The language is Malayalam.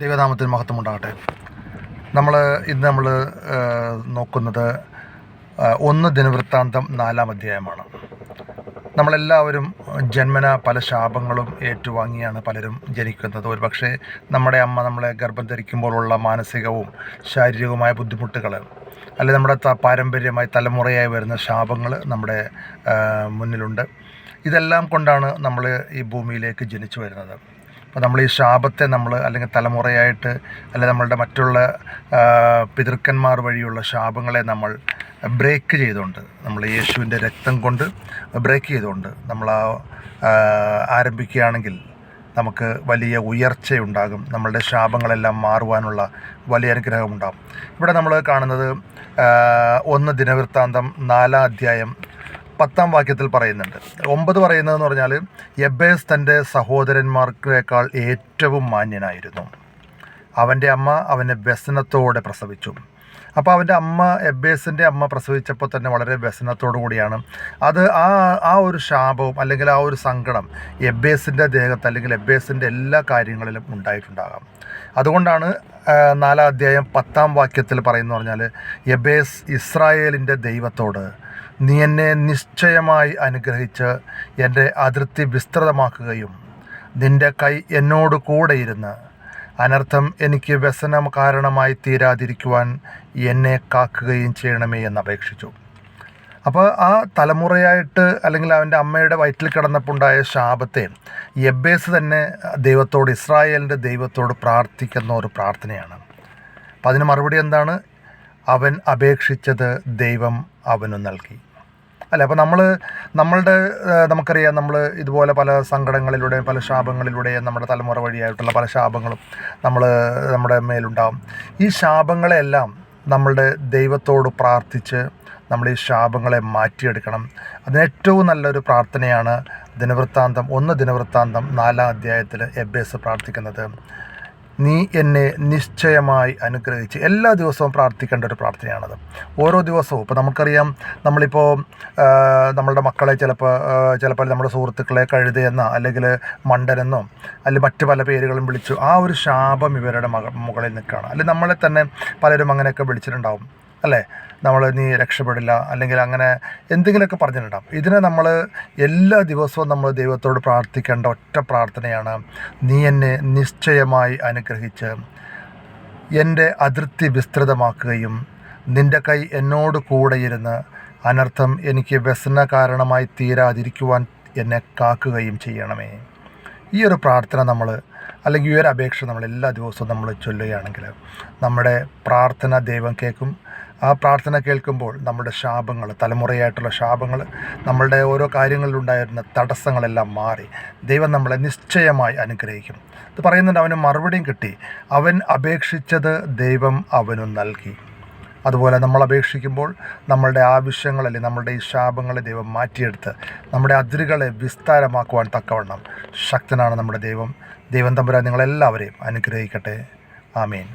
ദൈവനാമത്തിന് മഹത്വം ഉണ്ടാകട്ടെ. ഇന്ന് നമ്മൾ നോക്കുന്നത് 1 ദിനവൃത്താന്തം 4-ാം അധ്യായമാണ്. നമ്മളെല്ലാവരും ജന്മന പല ശാപങ്ങളും ഏറ്റുവാങ്ങിയാണ് പലരും ജനിക്കുന്നത്. ഒരുപക്ഷെ നമ്മുടെ അമ്മ നമ്മളെ ഗർഭം ധരിക്കുമ്പോഴുള്ള മാനസികവും ശാരീരികവുമായ ബുദ്ധിമുട്ടുകൾ, അല്ലെങ്കിൽ നമ്മുടെ പാരമ്പര്യമായി തലമുറയായി വരുന്ന ശാപങ്ങൾ നമ്മുടെ മുന്നിലുണ്ട്. ഇതെല്ലാം കൊണ്ടാണ് നമ്മൾ ഈ ഭൂമിയിലേക്ക് ജനിച്ചു വരുന്നത്. അപ്പോൾ നമ്മൾ ഈ ശാപത്തെ അല്ലെങ്കിൽ തലമുറയായിട്ട്, അല്ലെങ്കിൽ നമ്മളുടെ മറ്റുള്ള പിതൃക്കന്മാർ വഴിയുള്ള ശാപങ്ങളെ നമ്മൾ ബ്രേക്ക് ചെയ്തുകൊണ്ട്, നമ്മൾ യേശുവിൻ്റെ രക്തം കൊണ്ട് ബ്രേക്ക് ചെയ്തുകൊണ്ട് നമ്മൾ ആരംഭിക്കുകയാണെങ്കിൽ നമുക്ക് വലിയ ഉയർച്ചയുണ്ടാകും. നമ്മളുടെ ശാപങ്ങളെല്ലാം മാറുവാനുള്ള വലിയ അനുഗ്രഹം ഉണ്ടാകും. ഇവിടെ നമ്മൾ കാണുന്നത് 1 ദിനവൃത്താന്തം 4-ാം അധ്യായം 10-ാം വാക്യത്തിൽ പറയുന്നുണ്ട്. 9 പറയുന്നതെന്ന് പറഞ്ഞാൽ, യബ്ബേസ് തൻ്റെ സഹോദരന്മാർക്കേക്കാൾ ഏറ്റവും മാന്യനായിരുന്നു. അവൻ്റെ അമ്മ അവനെ വ്യസനത്തോടെ പ്രസവിച്ചു. അപ്പോൾ അവൻ്റെ അമ്മ, യബ്ബേസിൻ്റെ അമ്മ പ്രസവിച്ചപ്പോൾ തന്നെ വളരെ വ്യസനത്തോടു കൂടിയാണ്. അത് ആ ഒരു ശാപവും അല്ലെങ്കിൽ ആ ഒരു സങ്കടം യബ്ബേസിൻ്റെ ദേഹത്ത് അല്ലെങ്കിൽ യബ്ബേസിൻ്റെ എല്ലാ കാര്യങ്ങളിലും ഉണ്ടായിട്ടുണ്ടാകാം. അതുകൊണ്ടാണ് 4-ാം അധ്യായം 10-ാം വാക്യത്തിൽ പറയുന്നത് പറഞ്ഞാൽ, യബ്ബേസ് ഇസ്രായേലിൻ്റെ ദൈവത്തോട്, നീ എന്നെ നിശ്ചയമായി അനുഗ്രഹിച്ച് എൻ്റെ അതിർത്തി വിസ്തൃതമാക്കുകയും നിൻ്റെ കൈ എന്നോട് കൂടെ ഇരുന്ന് അനർത്ഥം എനിക്ക് വ്യസനം കാരണമായി തീരാതിരിക്കുവാൻ എന്നെ കാക്കുകയും ചെയ്യണമേ എന്നപേക്ഷിച്ചു. അപ്പോൾ ആ തലമുറയായിട്ട്, അല്ലെങ്കിൽ അവൻ്റെ അമ്മയുടെ വയറ്റിൽ കിടന്നപ്പോൾ ഉണ്ടായ ശാപത്തെ യബ്ബേസ് തന്നെ ദൈവത്തോട്, ഇസ്രായേലിൻ്റെ ദൈവത്തോട് പ്രാർത്ഥിക്കുന്ന ഒരു പ്രാർത്ഥനയാണ്. അപ്പം അതിന് മറുപടി എന്താണ്? അവൻ അപേക്ഷിച്ചത് ദൈവം അവന് നൽകി. അല്ല, അപ്പോൾ നമുക്കറിയാം, നമ്മൾ ഇതുപോലെ പല സങ്കടങ്ങളിലൂടെയും പല ശാപങ്ങളിലൂടെയും നമ്മുടെ തലമുറ വഴിയായിട്ടുള്ള പല ശാപങ്ങളും നമ്മുടെ മേലുണ്ടാകും. ഈ ശാപങ്ങളെല്ലാം നമ്മളുടെ ദൈവത്തോട് പ്രാർത്ഥിച്ച് നമ്മൾ ഈ ശാപങ്ങളെ മാറ്റിയെടുക്കണം. അതിനേറ്റവും നല്ലൊരു പ്രാർത്ഥനയാണ് 1 ദിനവൃത്താന്തം 4-ാം അധ്യായത്തിൽ യബ്ബേസ് പ്രാർത്ഥിക്കുന്നത്. നീ എന്നെ നിശ്ചയമായി അനുഗ്രഹിച്ച്. എല്ലാ ദിവസവും പ്രാർത്ഥിക്കേണ്ട ഒരു പ്രാർത്ഥനയാണത്. ഓരോ ദിവസവും ഇപ്പോൾ നമുക്കറിയാം, നമ്മളിപ്പോൾ നമ്മളുടെ മക്കളെ ചിലപ്പോൾ നമ്മുടെ സുഹൃത്തുക്കളെ കഴുതയെന്നോ അല്ലെങ്കിൽ മണ്ടനെന്നോ അല്ലെങ്കിൽ മറ്റ് പല പേരുകളും വിളിച്ചു. ആ ഒരു ശാപം ഇവരുടെ മുകളിൽ നിൽക്കുകയാണ്. അല്ലെങ്കിൽ നമ്മളെ തന്നെ പലരും അങ്ങനെയൊക്കെ വിളിച്ചിട്ടുണ്ടാവും, അല്ലേ? നീ രക്ഷപ്പെടില്ല, അല്ലെങ്കിൽ അങ്ങനെ എന്തെങ്കിലുമൊക്കെ പറഞ്ഞിട്ടുണ്ടാവും. ഇതിനെ നമ്മൾ എല്ലാ ദിവസവും നമ്മൾ ദൈവത്തോട് പ്രാർത്ഥിക്കേണ്ട ഒറ്റ പ്രാർത്ഥനയാണ്, നീ എന്നെ നിശ്ചയമായി അനുഗ്രഹിച്ച് എൻ്റെ അതിർത്തി വിസ്തൃതമാക്കുകയും നിൻ്റെ കൈ എന്നോട് കൂടെ ഇരുന്ന് അനർത്ഥം എനിക്ക് വ്യസന കാരണമായി തീരാതിരിക്കുവാൻ എന്നെ കാക്കുകയും ചെയ്യണമേ. ഈ ഒരു പ്രാർത്ഥന അല്ലെങ്കിൽ ഈ ഒരു അപേക്ഷ നമ്മൾ എല്ലാ ദിവസവും നമ്മൾ ചൊല്ലുകയാണെങ്കിൽ നമ്മുടെ പ്രാർത്ഥന ദൈവം കേൾക്കും. ആ പ്രാർത്ഥന കേൾക്കുമ്പോൾ നമ്മുടെ ശാപങ്ങൾ, തലമുറയായിട്ടുള്ള ശാപങ്ങൾ, നമ്മളുടെ ഓരോ കാര്യങ്ങളിലുണ്ടായിരുന്ന തടസ്സങ്ങളെല്ലാം മാറി ദൈവം നമ്മളെ നിശ്ചയമായി അനുഗ്രഹിക്കും. ഇത് പറയുന്നുണ്ട്, അവന് മറുപടിയും കിട്ടി. അവൻ അപേക്ഷിച്ചത് ദൈവം അവനു നൽകി. അതുപോലെ നമ്മൾ അപേക്ഷിക്കുമ്പോൾ നമ്മളുടെ ആവശ്യങ്ങൾ, അല്ലെങ്കിൽ നമ്മളുടെ ഈ ശാപങ്ങളെ ദൈവം മാറ്റിയെടുത്ത് നമ്മുടെ അതിരുകളെ വിസ്താരമാക്കുവാൻ തക്കവണ്ണം ശക്തനാണ് നമ്മുടെ ദൈവം. ദൈവം തമ്പുരാൻ നിങ്ങളെല്ലാവരെയും അനുഗ്രഹിക്കട്ടെ. ആമേൻ.